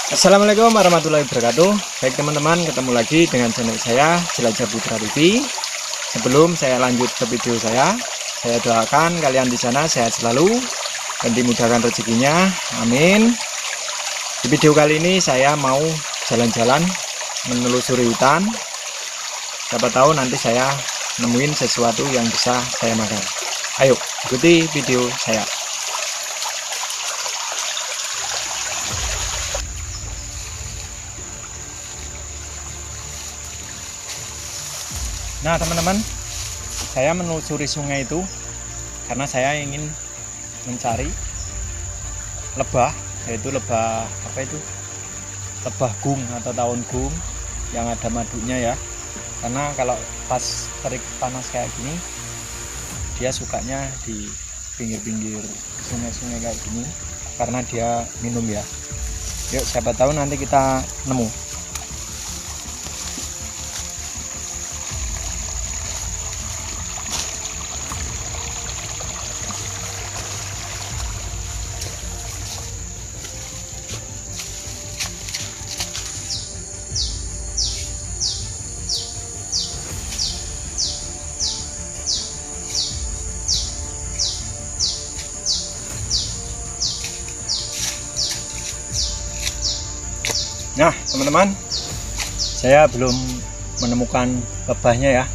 Assalamualaikum warahmatullahi wabarakatuh. Baik teman-teman, ketemu lagi dengan channel saya Jelajah Putra TV. Sebelum saya lanjut ke video saya doakan kalian di sana sehat selalu dan dimudahkan rezekinya. Amin. Di video kali ini saya mau jalan-jalan menelusuri hutan. Siapa tahu nanti saya nemuin sesuatu yang bisa saya makan. Ayo ikuti video saya. Nah teman-teman, saya menelusuri sungai itu karena saya ingin mencari lebah, yaitu lebah apa itu, lebah gung atau daun gung yang ada madunya ya. Karena kalau pas terik panas kayak gini, dia sukanya di pinggir-pinggir sungai-sungai kayak gini karena dia minum ya. Yuk siapa tahu nanti kita nemu. Nah teman-teman, saya belum menemukan lebahnya ya,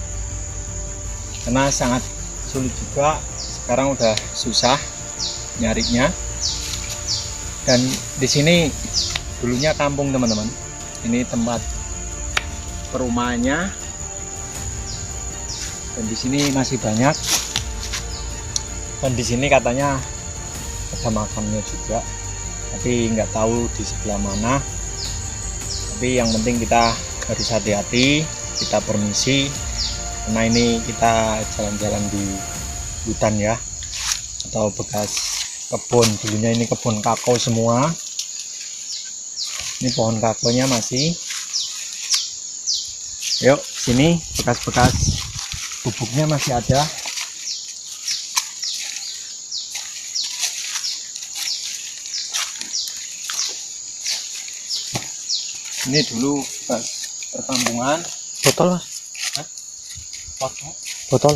karena sangat sulit juga. Sekarang udah susah nyarinya. Dan di sini dulunya kampung teman-teman. Ini tempat perumahannya. Dan di sini masih banyak. Dan di sini katanya ada makamnya juga, tapi nggak tahu di sebelah mana. Tapi yang penting kita harus hati-hati, kita permisi karena ini kita jalan-jalan di hutan ya, atau bekas kebun. Dulunya ini kebun kakao semua. Ini pohon kakonya masih. Yuk sini, bekas-bekas bubuknya masih ada. Ini dulu pas perkampungan. Botol mas? Hah? Botol? Botol.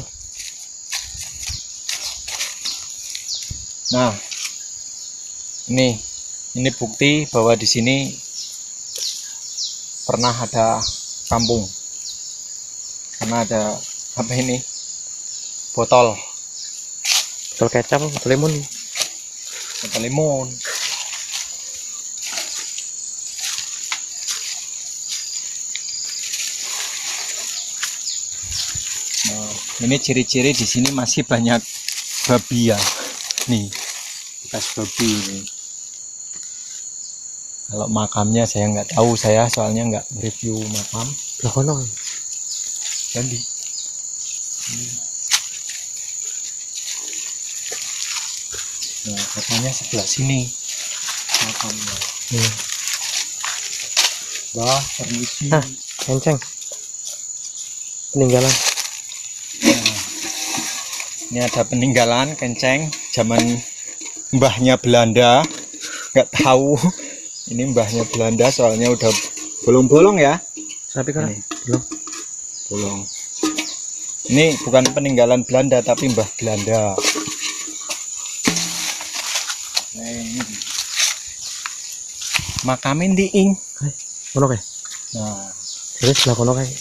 Nah, ini bukti bahwa di sini pernah ada kampung. Karena ada apa ini? Botol. Botol kecap, botol lemon. Botol lemon. Nah, ini ciri-ciri di sini masih banyak babi ya. Nih, bekas babi ini. Kalau makamnya saya nggak tahu, saya soalnya nggak review makam. Lah kono. Jadi, nah katanya sebelah sini makamnya. Bah, permisi. Hah, kenceng. Peninggalan. Ini ada peninggalan kenceng zaman mbahnya Belanda. Nggak tahu ini mbahnya Belanda soalnya udah bolong-bolong ya. Tapi kan Ini. belum. Bolong. Ini bukan peninggalan Belanda tapi mbah Belanda. Nah, ini. Makamin diing. Kono kae. Nah, Terus lah kono kae.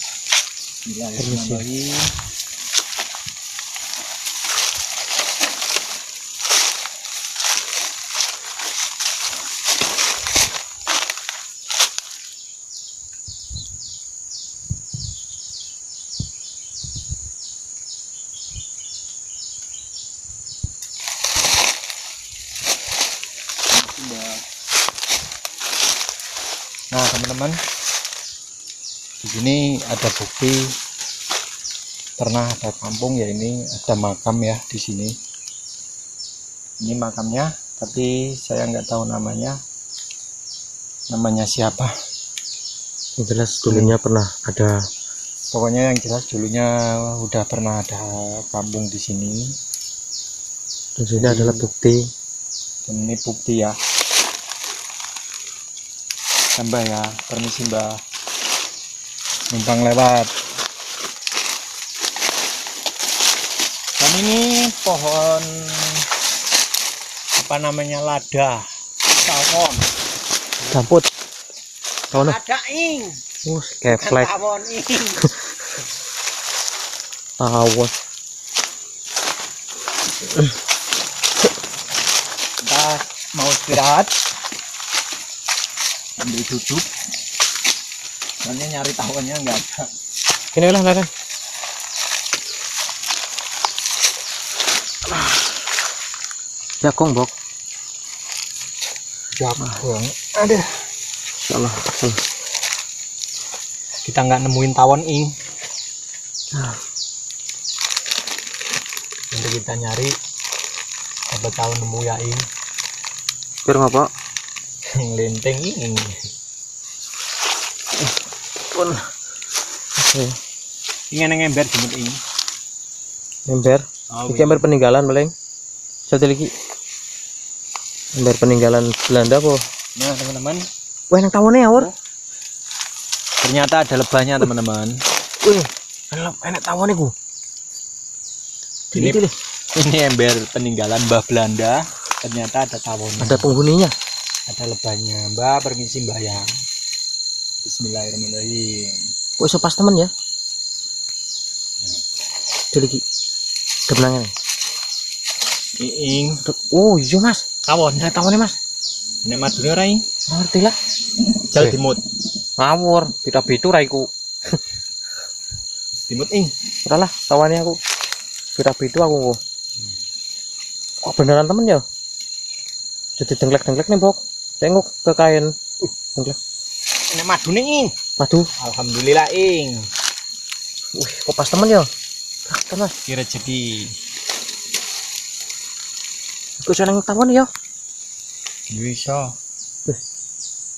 bismillahirrahmanirrahim. Nah teman-teman, di sini ada bukti pernah ada kampung ya. Ini ada makam ya di sini. Ini makamnya, tapi saya nggak tahu namanya siapa. Yang jelas dulunya pernah ada. Pokoknya yang jelas dulunya udah pernah ada kampung di sini. Dan sini adalah bukti. Dan ini bukti ya. tambah ya, permisi mbak, numpang lewat. Dan ini pohon apa namanya, lada tawon. Campur. Tawon. Lada ing. Keplek. Tawon ing. Tawon. Kita mau istirahat, ambil duduk. Soalnya nyari tawonnya nggak ada. Ini lah kan. Jakong bok. Jakong. Ada. Insyaallah. Kita nggak nemuin tawon ing. Nanti kita nyari, siapa tahu nemu ya ing. Biar ngapa? Lenteng ing. Pun. Oke. Ingin ngember jemput ing. Ember. Oh, Iki ember peninggalan paling. Satu lagi. Ember peninggalan Belanda kok. Nah teman-teman, Wah, yang tawonnya ya, Wur. ternyata ada lebahnya teman-teman. Wih, enak tawonnya ku. Ini, Ini ini ember peninggalan Mbah Belanda. Ternyata ada tawonnya. ada penghuninya. Ada lebahnya. Mbak, permisi mbak ya. Bismillahirrahmanirrahim. Kok iso pas temen ya? Ada lagi. Kebenangan. Iing. Oh, iya Mas. Tawon. Enak tawonnya Mas. Nek madune ora ing. Ngerti lah. Jal dimut. Ngawur, beda-beda raiku. Dimut ing. Ora lah, tawannya aku. Beda-beda aku kok. Kok beneran temen ya? Jadi dengklek-dengklek nih, Bok. Tengok ke kain. Dengklek. Nek madune ing. Waduh, Alhamdulillah ing. wih, kok pas temen ya? Kan Mas. Ki rezeki. Kok seneng tawon ya? Bisa.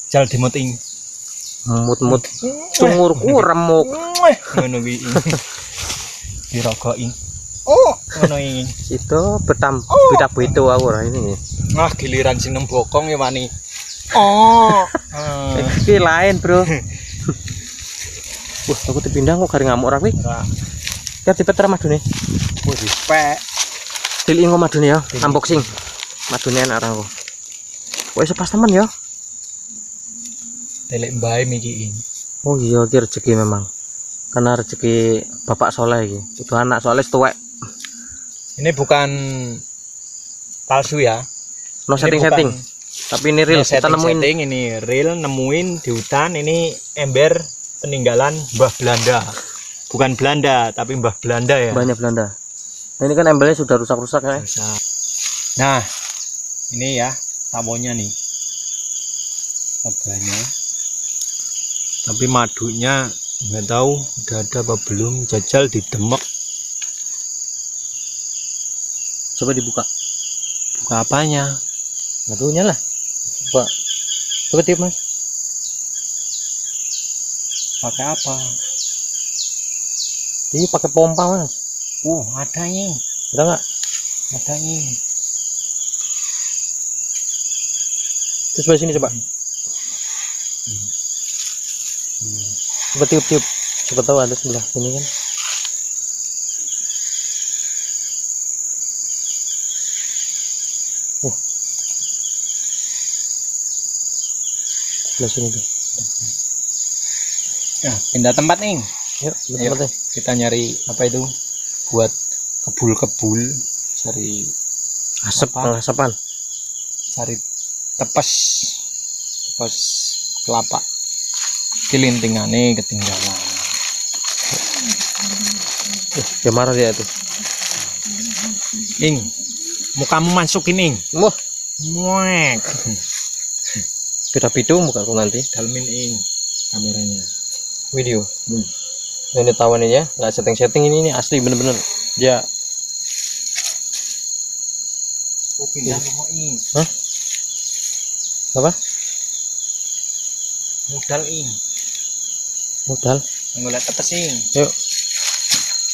Jal dimut ing. Mut-mut sumurku remuk. Ngono kuwi ing. Diraga ing. Oh, ngono ing. Itu beda-beda aku ora ini. Wah, giliran sing nang bokong ya wani. Oh. Iki lain, Bro. Wah, aku dipindah kok gari ngamuk ora kuwi. Ora. Biar dipeter madune. Wis dipek. Dili ngo madune ya, unboxing. Madune enak ra kok. Kok iso pas temen ya? Telek mbae miki ing. Oh iya, iki rezeki memang. Karena rezeki Bapak Soleh iki. Itu anak soalnya tuwek. Ini bukan palsu ya. No Ini setting-setting. bukan- Tapi ini real, kita nemuin. setting, ini real nemuin di hutan. Ini ember peninggalan Mbah Belanda. Bukan Belanda, tapi Mbah Belanda ya. Banyak Belanda. Nah, ini kan embelnya sudah rusak-rusak ya. Nah, ini ya tawonnya nih. Lebahnya. Tapi madunya nggak tahu udah ada apa belum. Jajal di Demek. Coba dibuka. Buka apanya? Madunya lah. Coba. Coba tiup, Mas. Pakai apa? Ini pakai pompa, Mas. Ada nih. Ada nggak? Ada nih. Terus sebelah sini coba. Coba tiup-tiup. Coba tahu ada sebelah sini kan. Sebelah sini tuh. Nah, pindah tempat nih. Yuk, Ayo, betul. kita nyari apa itu buat kebul-kebul, cari Asap, apa? pengasapan. Cari tepes kelapa. Kilintingane ketinggalan. Dia marah dia tuh. Ing, mukamu masukin ing. Wah, Muek. beda-beda muka aku nanti. Dalmin ing kameranya. Video. Nah, ini tawan ini ya, nggak setting-setting ini asli bener-bener. Dia Pindah mau ing. apa? Modal ing. Modal. Ngeliat tepes ing. Yuk,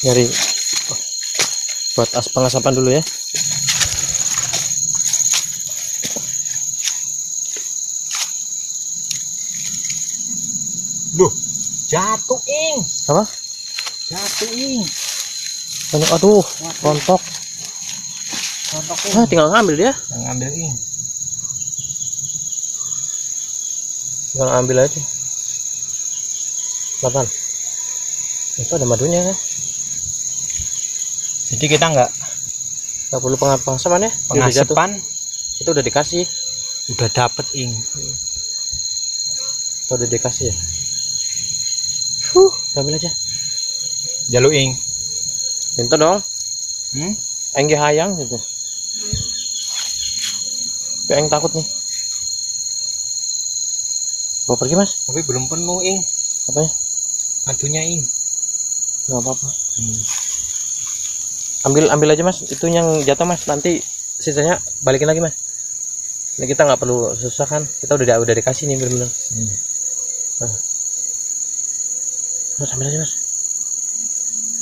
nyari buat pengasapan dulu ya. Duh, jatuh ing. Apa? Jatuh ing. Banyak, aduh, rontok. Rontok ing. Ah, tinggal ngambil dia. Ngambil ing. Tinggal ambil aja. 8. Itu ada madunya kan? Jadi kita nggak perlu pengasapan ya? pengasapan, Itu udah dikasih. udah dapet ing. Itu udah dikasih ya. Ambil aja. Jaluk ing. Minta dong. Engge hayang gitu. Yang takut nih. Bawa pergi mas? Tapi belum penuh ing. Apanya? Madunya ing. Nggak apa-apa. Ambil aja mas. Itu yang jatuh mas. Nanti sisanya balikin lagi mas. Ini kita nggak perlu susah kan. Kita udah dikasih nih bener-bener. Mas ambil aja mas.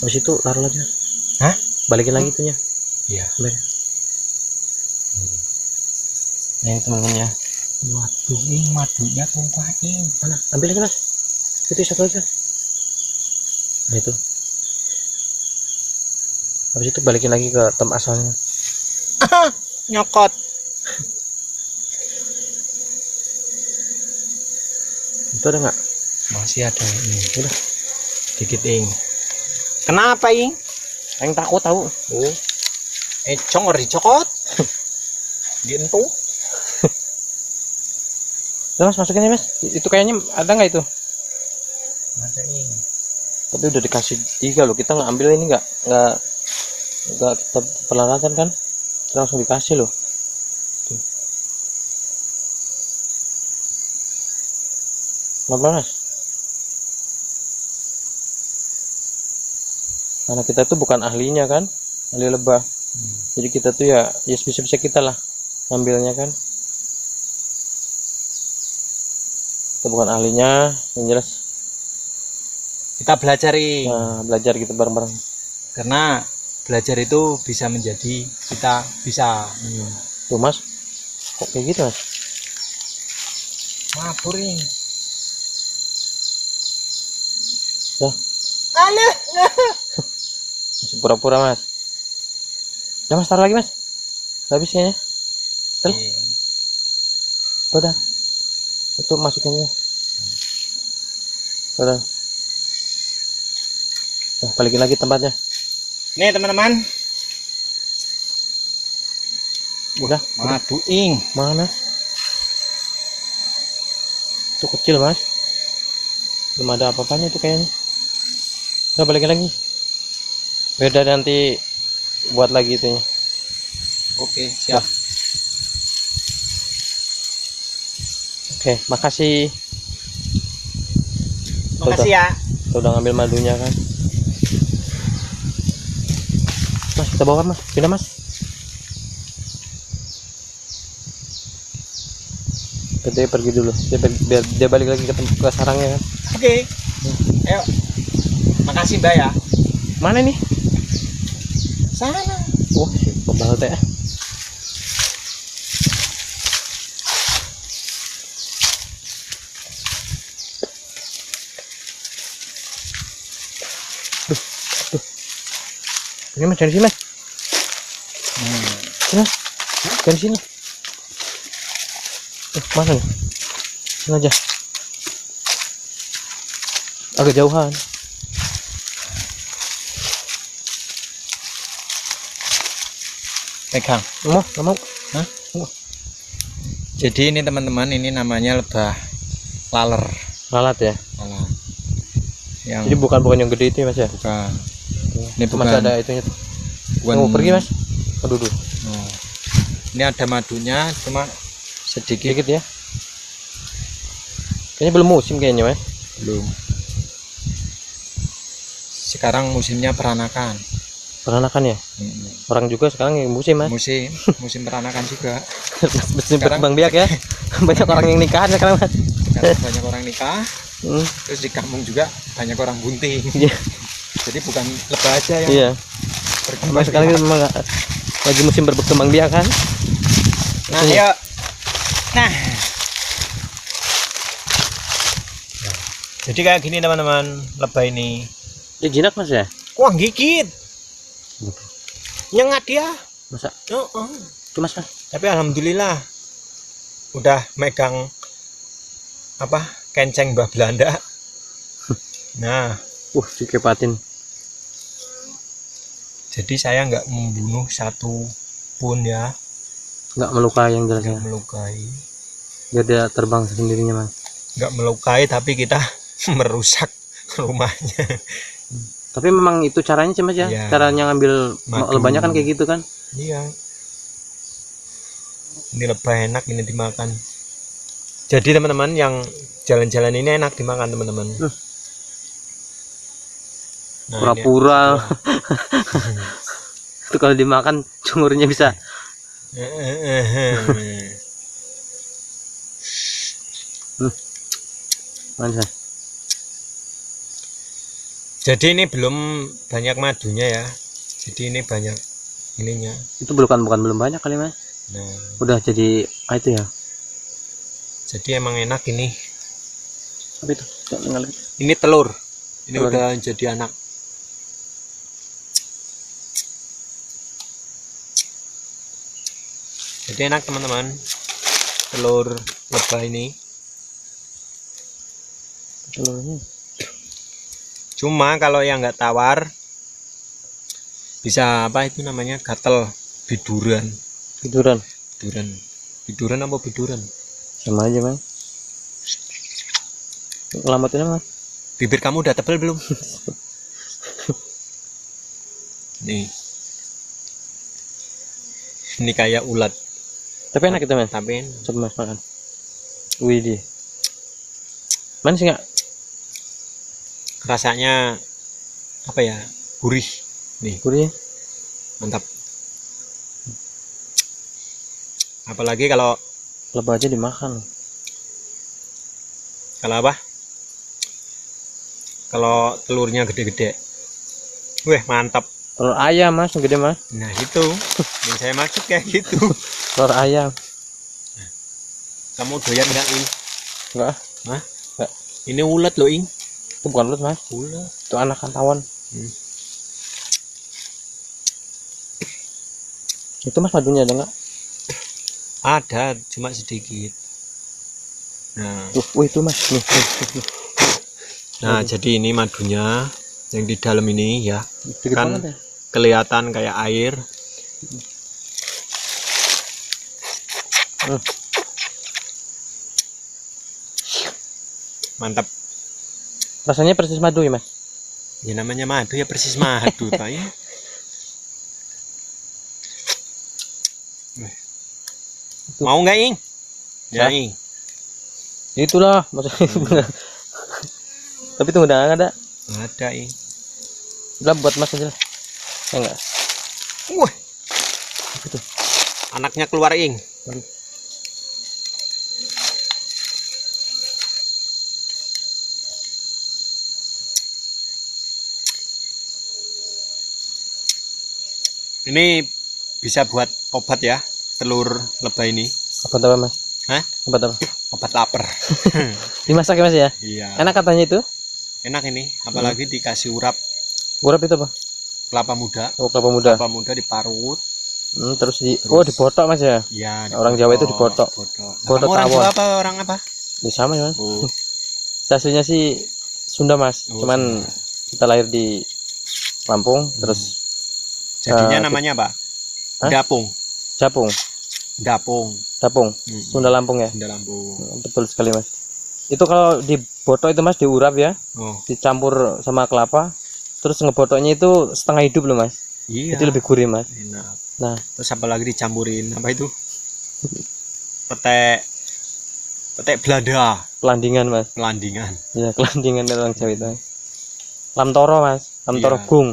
Habis itu taruh lagi mas. Hah? Balikin lagi itunya. Iya. Balik. Nih teman-teman ya. Waduh ing, madunya tumpah ing. Mana? Ambil aja mas. Itu satu aja. Nah itu. Habis itu balikin lagi ke tempat asalnya. Nyokot. Itu ada nggak? Masih ada ing. Udah. Dikit ing. Kenapa ing? Yang takut tahu. Oh. Congor dicokot. Dientuh. Udah mas masukin aja mas. Itu kayaknya ada nggak itu? Ada ing. Tapi udah dikasih 3 loh. Kita nggak ambil ini nggak peralatan kan? Kita langsung dikasih loh. Tuh. Kenapa mas? Karena kita tuh bukan ahlinya kan, ahli lebah. Jadi kita tuh ya bisa-bisa kita lah ngambilnya kan. Kita bukan ahlinya, yang jelas Kita belajar ing. nah, belajar gitu bareng-bareng. Karena belajar itu bisa menjadi kita bisa minum. Tuh mas, kok kayak gitu mas? Mabur ing. Dah, Aneh. masih pura-pura mas. Ya mas, taruh lagi mas. Habis kayaknya. Terus, udah. Itu masukinnya. Udah. Nah, balikin lagi tempatnya. Nih teman-teman, Udah. madu ing. Mana? Itu kecil mas. Belum ada apa-apanya itu kayaknya. Udah balikin lagi. Beda nanti buat lagi itunya. Oke, siap. Oke, makasih. Makasih ya. Kita udah ngambil madunya kan. Mas, kita bawa mas. Pindah mas. Dia pergi dulu. Biar dia balik lagi ke sarangnya kan. Oke. Ayo. Makasih Mbak ya. Mana nih? Sana. Oh, kebal teh. Ini mas, dari sini mas. Sini mas, dari sini. Mana nih? Sini aja. Agak jauhan. Pegang. Nggak mau. Hah? Jadi ini teman-teman, ini namanya lebah laler. Lalat ya. Lalat. Yang Jadi bukan yang gede itu ya mas ya. bukan. Ini Itu bukan. masih ada itunya tuh. Bukan. Mau pergi mas? Aduh, aduh. Oh. Ini ada madunya, cuma sedikit. Sedikit ya. Kayaknya belum musim kayaknya mas. Belum. Sekarang musimnya peranakan. Peranakan ya. Orang juga sekarang yang musim mas. Musim peranakan juga. Musim Sekarang- berkembang biak ya. Banyak orang yang nikahan sekarang mas. Sekarang banyak orang nikah, Hmm, terus di kampung juga banyak orang bunting. iya. Jadi bukan lebah aja yang Iya. berkembang. Mas sekarang memang lagi musim berkembang biak kan. Nah, ayo. Nah, Jadi kayak gini teman-teman, lebah ini. Ini jinak mas ya? Wah gigit, nyengat dia. Masa? Itu mas mas. Tapi alhamdulillah udah megang apa kenceng Mbah Belanda. Nah, Dikepatin. jadi saya nggak membunuh satu pun ya, Nggak melukai yang jelas ya. nggak melukai, Biar dia terbang sendirinya mas. nggak melukai, tapi kita merusak rumahnya. Tapi memang itu caranya sih mas ya. Iya. Caranya ngambil Madu. lebahnya kan kayak gitu kan. Iya. Ini lebah enak ini dimakan. Jadi teman-teman yang jalan-jalan ini enak dimakan teman-teman. Nah, Pura-pura. Itu kalau dimakan cungurnya bisa. Mas. Jadi ini belum banyak madunya ya. Jadi ini banyak ininya. Itu belum banyak kali mas. Nah, Udah jadi itu ya. jadi emang enak ini. Apa itu? Ini telur. Ini Telur. udah jadi anak. Jadi enak teman-teman. Telur lebah ini. Telurnya. Cuma kalau yang nggak tawar bisa apa itu namanya gatel biduran. Tiduran. Biduran apa biduran? Sama aja mas. Ngelamatnya mas. Bibir kamu udah tebel belum? Nih. Ini kayak ulat. Tapi enak itu mas. Tapi Coba mas makan. Widih. Mana sih nggak? rasanya apa ya? Gurih. Nih, Gurih. mantap. Apalagi kalau Lebah aja dimakan. apa? Kalau telurnya gede-gede. Weh, mantap. Telur ayam mas, yang gede mas. Nah, itu yang saya maksud kayak gitu. Telur ayam. Kamu doyan nggak, Ing? Enggak. Hah? Nggak. Ini ulet loh, Ing. Itu bukan ulat mas. Ulet. Itu anak tawon. Itu mas madunya ada nggak? Ada, cuma sedikit. Nah, Itu mas. Nih. nah jadi ini madunya yang di dalam ini ya. Sedikit Kan banget ya. kelihatan kayak air. Mantap. Rasanya persis madu ya mas. Ya namanya madu ya persis madu toh ya. Mau nggak, Ing? Ya, Hah? Ing. Itulah maksudnya. Tapi itu udah nggak ada. Ada, Ing. Udah buat mas aja lah. Ya enggak. Wah, Itu. anaknya keluar, Ing. Ini bisa buat obat ya, telur lebah ini. Apa apa mas? Hah? Apa? Obat lapar. Dimasak ya mas ya? Iya. Enak katanya itu. Enak ini, apalagi dikasih urap Urap itu apa? kelapa muda. Oh kelapa muda. Kelapa muda diparut. Terus Terus- oh dibotok mas ya? Ya, Orang Jawa itu dibotok. Botok. Botok Kamu orang tawon. Jawa apa orang apa? Ya sama ya mas. Oh, Aslinya sih Sunda mas. Oh, Cuman Sunda. kita lahir di Lampung. Terus jadinya namanya apa? Hah? Dapung. Japung. Dapung. Sunda Lampung ya. Sunda Lampung. Betul sekali mas. Itu kalau dibotok itu mas diurap ya. Oh, Dicampur sama kelapa. Terus ngebotoknya itu setengah hidup loh mas. iya. Jadi lebih gurih mas. Enak. Nah Terus apa lagi dicampurin apa itu? Petek Belanda, kelandingan mas. Landingan. Ya kelandingan dari orang Jawa itu mas. Lamtoro mas. Lamtoro Iya. gung.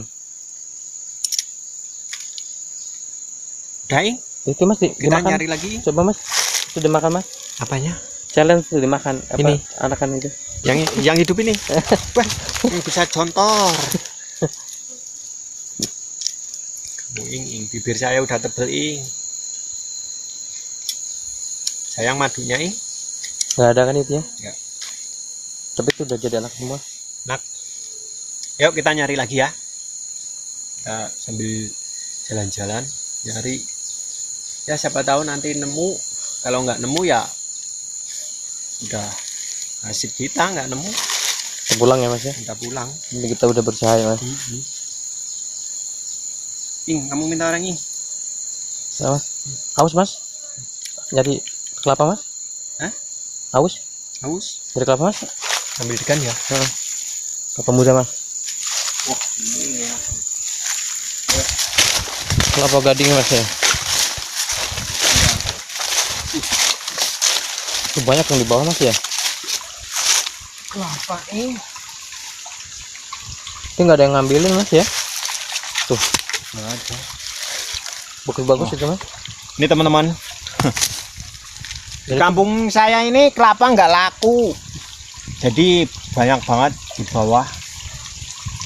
Daing, Itu mas kita dimakan. nyari lagi. Coba mas. Itu dimakan mas. Apanya? Challenge itu dimakan. Apa? Ini. Anakan itu. Yang hidup ini. Wah, ini bisa contor. Kamu ing, bibir saya udah tebel, Ing. Sayang madunya, Ing. Nggak ada kan itu ya? Nggak. Tapi itu udah jadi anak semua. Nak, yuk kita nyari lagi ya. Kita sambil jalan-jalan nyari. Ya siapa tahu nanti nemu. Kalau nggak nemu ya udah nasib kita, nggak nemu Kita pulang ya mas ya. kita pulang. Ini kita udah berusaha ya mas. Ing, kamu minta orang Ing. Ya, mas. Haus mas? Nyari kelapa mas? Hah? Haus? Haus? Nyari kelapa mas? Ambil degan ya. Kelapa muda mas. Wah, ini ya. Kelapa gading mas ya. Itu banyak yang di bawah mas ya. Kelapa Ing. Itu nggak ada yang ngambilin mas ya. Tuh Nggak ada. bagus-bagus itu mas. Ini teman-teman. Di kampung saya ini kelapa nggak laku. Jadi banyak banget di bawah.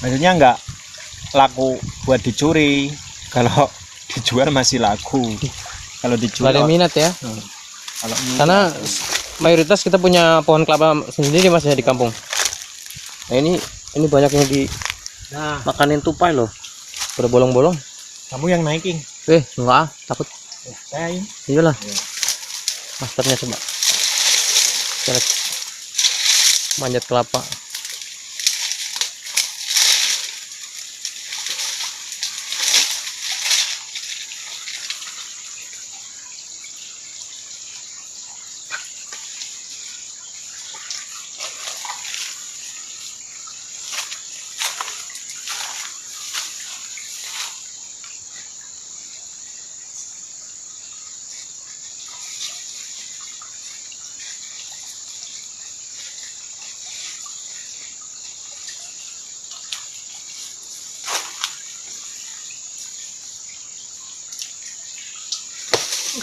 Maksudnya nggak laku buat dicuri. Kalau dijual masih laku. Kalau Nggak dijual ada yang minat ya. kalau Karena mayoritas kita punya pohon kelapa sendiri mas ya di kampung. Nah ini banyak yang nah, dimakanin tupai loh. Udah bolong-bolong. kamu yang naikin. Enggak ah, takut. Saya ini. Iyalah. Iya. Masternya coba. Kita lihat. Manjat kelapa.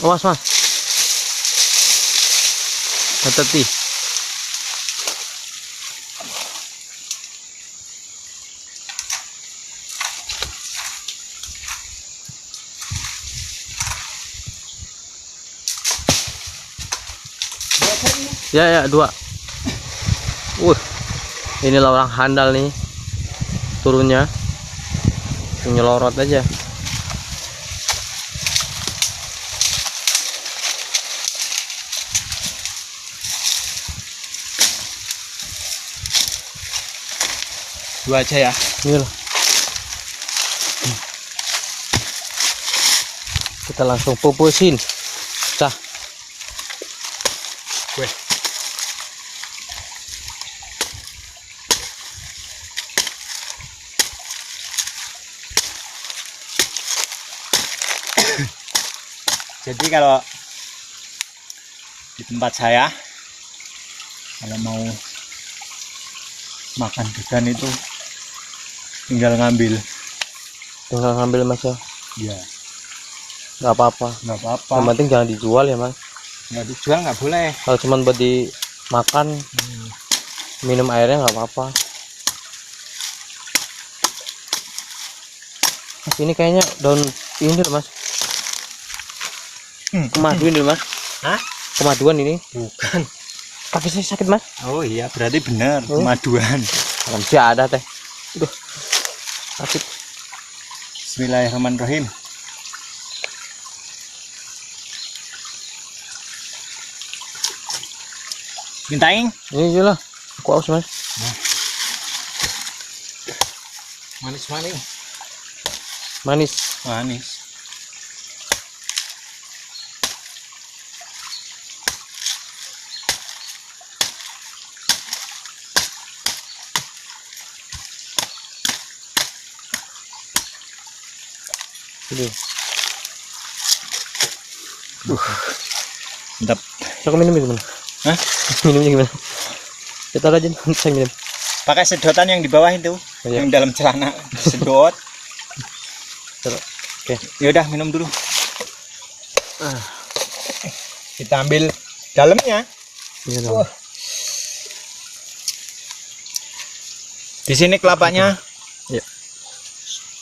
Awas mas. Hati-hati. Ya dua. Inilah orang handal nih. Turunnya nyelorot aja. Dua aja ya. Inilah. Kita langsung pupusin. Cah. Weh. Jadi kalau di tempat saya kalau mau makan degan itu tinggal ngambil. Tinggal ngambil mas ya. Ya, Nggak apa-apa. nggak apa-apa. Yang penting jangan dijual ya mas. Nggak dijual nggak boleh. Kalau cuma buat dimakan, minum airnya nggak apa-apa. Mas ini kayaknya daun ini loh, mas. Kemaduan ini mas. Hah? Kemaduan ini. Bukan. Kaki saya sakit mas. Oh iya, berarti benar kemaduan. Masih ada teh. Aduh. Sakit. Bismillahirrahmanirrahim. Mintain? Ini aja lah. Aku haus mas. Manis-manis. Manis. Manis. Ini. Mantap. Aku minum gimana? Hah? Minumnya gimana? Kita aja saya minum. Pakai sedotan yang di bawah itu, Iya. yang dalam celana sedot. Oke. Yaudah minum dulu. Kita ambil dalamnya. Iya Wah. Di sini kelapanya. Iya.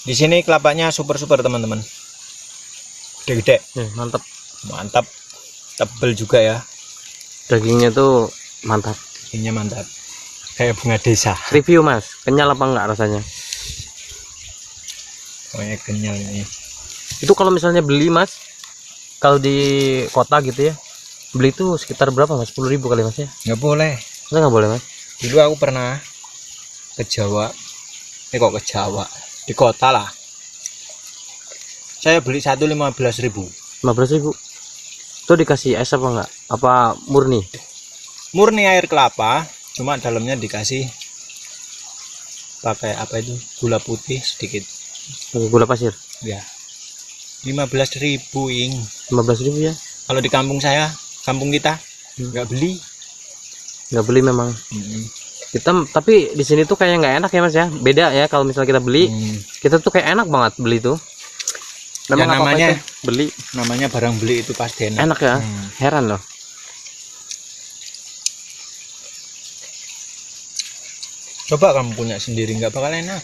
Di sini kelapanya super teman-teman. Gede-gede. Mantap. Mantap. Tebel juga ya. Dagingnya tuh mantap. Dagingnya mantap. kayak bunga desa. Review mas, kenyal apa enggak rasanya? Pokoknya kenyal ini. Itu kalau misalnya beli mas, kalau di kota gitu ya, beli itu sekitar berapa mas? 10.000 kali mas ya? Nggak boleh. Enggak, nggak boleh mas. Dulu aku pernah ke Jawa. Kok ke Jawa? Di kota lah. Saya beli satu 15.000. 15.000. Itu dikasih es apa enggak? Apa murni? Murni air kelapa, cuma dalamnya dikasih pakai apa itu? Gula putih sedikit. Gula pasir. Ya. 15.000 ing. 15.000 ya? Kalau di kampung saya, kampung kita nggak beli. Nggak beli memang. Kita tapi di sini tuh kayaknya nggak enak ya mas ya. Beda ya kalau misalnya kita beli, kita tuh kayak enak banget beli tuh. Memang Ya, namanya itu beli. Namanya barang beli itu pasti enak. Enak ya. Heran loh. Coba kamu punya sendiri nggak bakal enak.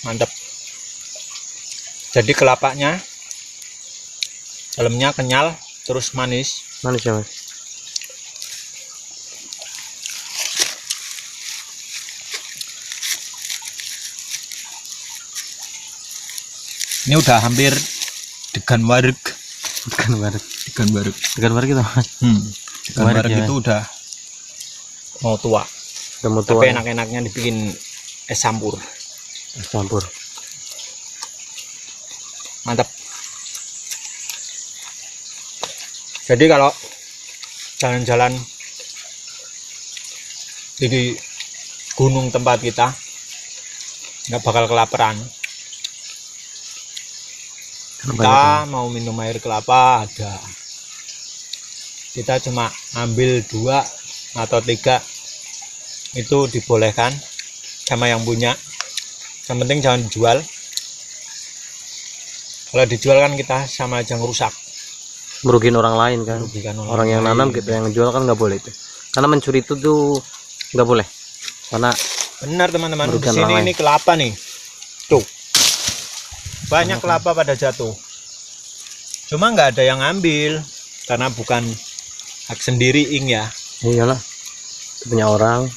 Mantap. Jadi kelapanya dalamnya kenyal terus manis. Manis ya mas. Ini udah hampir degan wareg. Degan wareg. Degan wareg. Degan wareg itu mas. Degan wareg ya, itu udah mau tua. Udah mau tua. Tapi enak-enaknya dibikin es campur. Es campur. Mantap. Jadi kalau jalan-jalan di gunung tempat kita nggak bakal kelaparan. Kita mau minum air kelapa ada. Kita cuma ambil 2 atau 3 itu dibolehkan sama yang punya. Yang penting jangan dijual. Kalau dijual kan kita sama aja ngerusak. Merugikan orang lain kan. Merugikan Orang yang nanam gitu, yang jual kan nggak boleh itu. Karena mencuri itu tuh nggak boleh. Karena benar teman-teman. Di merugikan sini orang ini kelapa nih. Tuh. Banyak kelapa pada jatuh. Cuma nggak ada yang ngambil karena bukan hak sendiri ing ya. iyalah. Itu punya orang.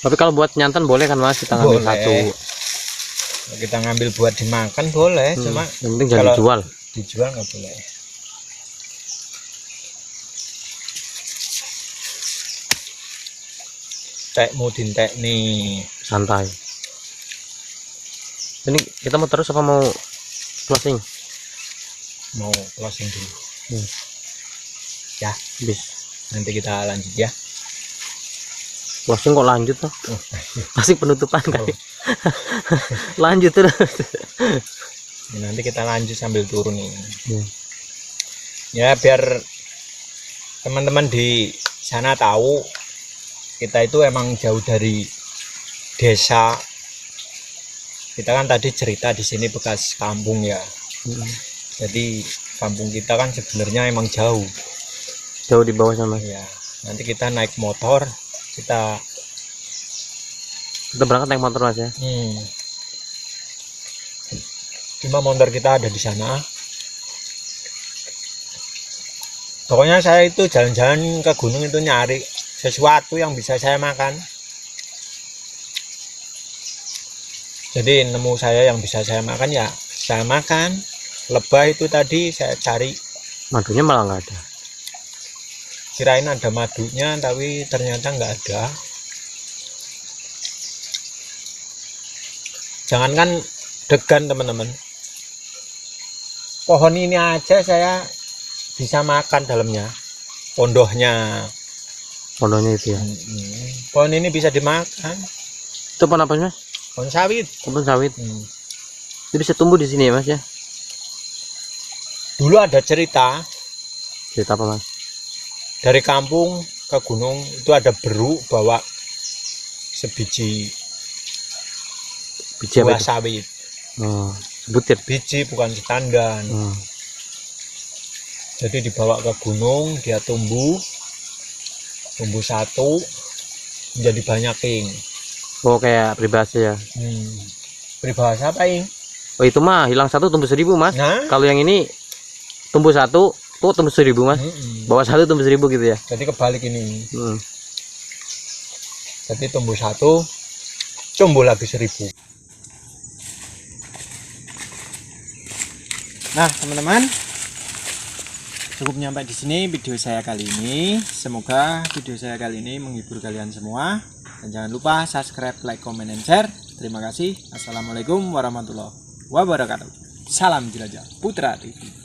Tapi kalau buat nyantan boleh kan mas, kita ngambil Boleh. 1. Kita ngambil buat dimakan boleh, cuma Yang penting jangan kalau dijual. dijual nggak boleh. Tekmu dintek nih. Santai. Ini kita mau terus apa mau closing? Mau closing dulu. Ya, Bis. nanti kita lanjut ya. Closing kok lanjut tuh? Pasti penutupan Oh. kali. Lanjut terus. Nanti kita lanjut sambil turun nih. Hmm. Ya biar teman-teman di sana tahu kita itu emang jauh dari desa. Kita kan tadi cerita di sini bekas kampung ya. Jadi kampung kita kan sebenarnya emang jauh. Jauh di bawah sama. Ya, nanti kita naik motor, kita Kita berangkat naik motor mas ya. Cuma motor kita ada di sana. Pokoknya saya itu jalan-jalan ke gunung itu nyari sesuatu yang bisa saya makan. Jadi nemu saya yang bisa saya makan ya saya makan. Lebah itu tadi saya cari. Madunya malah nggak ada. Kirain ada madunya tapi ternyata nggak ada. Jangankan degan teman-teman. Pohon ini aja saya bisa makan dalamnya. Pondohnya. Pondoknya itu ya. Pohon ini bisa dimakan. Itu pohon apa mas? Pohon sawit. Pohon sawit. Itu bisa tumbuh di sini ya mas ya. Dulu ada cerita Cerita apa mas? dari kampung ke gunung itu ada beru bawa sebiji Biji apa buah itu? sawit. Butir. Biji bukan setandan. Jadi dibawa ke gunung, dia tumbuh 1 menjadi banyak ing. Oh kayak peribahasa ya. Peribahasa apa ing? Oh itu mah hilang 1 tumbuh 1000 mas. Nah, Kalau yang ini tumbuh 1 tuh tumbuh 1000 mas. Bawa 1 tumbuh 1000 gitu ya. jadi kebalik ini. Jadi tumbuh 1, tumbuh lagi 1000. Nah, teman-teman, cukup nyampe di sini video saya kali ini. Semoga video saya kali ini menghibur kalian semua. Dan jangan lupa subscribe, like, comment, and share. Terima kasih. Assalamualaikum warahmatullahi wabarakatuh. Salam jelajah Putra TV.